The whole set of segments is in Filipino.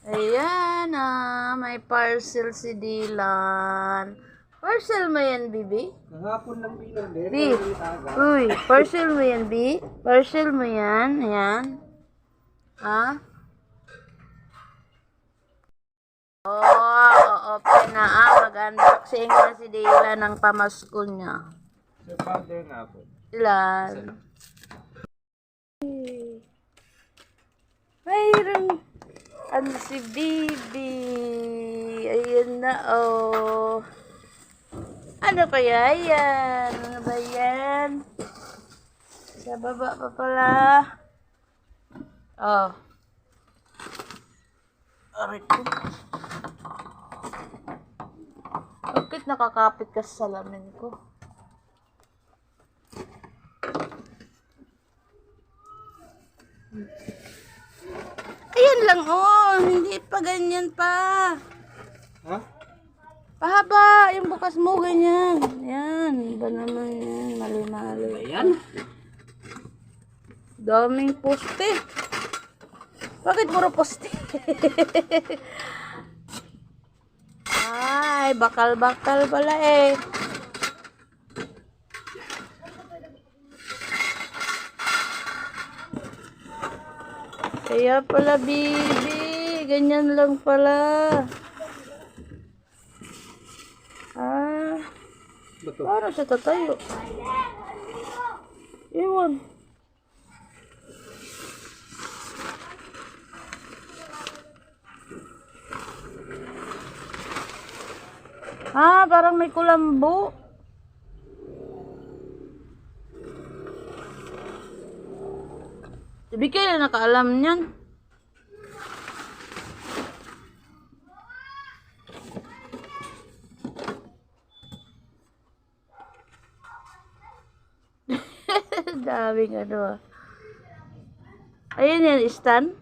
Ayan may parcel si Dylan. Parcel mo yan, Bibi? Kahapon lang pinag-order. Bi, uy, parcel mo yan, Bi? Parcel mo yan, ayan. Ha? Open na mag-unboxing na si Dylan ng pamasko niya. Sa powder nga po. Dylan. Mayroon si Bibi. Ayan na, oh. Ano kaya yan? Ano ba yan? Sa baba pa pala. Oh. Aray ko. Bakit nakakapit ka sa salamin ko? Ayan lang, oh. Hindi pa ganyan pa. Ha? Pahaba. Yung bukas mo, ganyan. Yan. Iba naman yan. Mali-mali. Ayan. Daming poste. Bakit puro poste? Ay, bakal-bakal pala eh. Kaya pala, Bibi. Ganyan lang pala. Bato. Paano siya tatayo? Iwan. Parang may kulambo. Sabi kayo nakaalam niyan. Daming ano. Ayan yan, stand.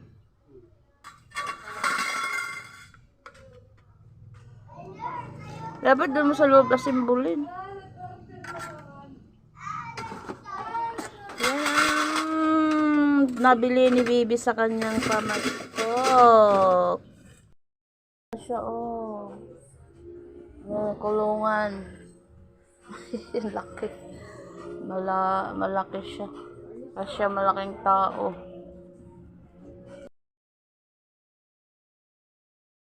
Dapat doon mo sa loob na simbolin. Yan ang nabili ni Bibi sa kanyang pamasko. Siya, oh. Kulungan. Laki. Malaki siya. Kasi malaking tao.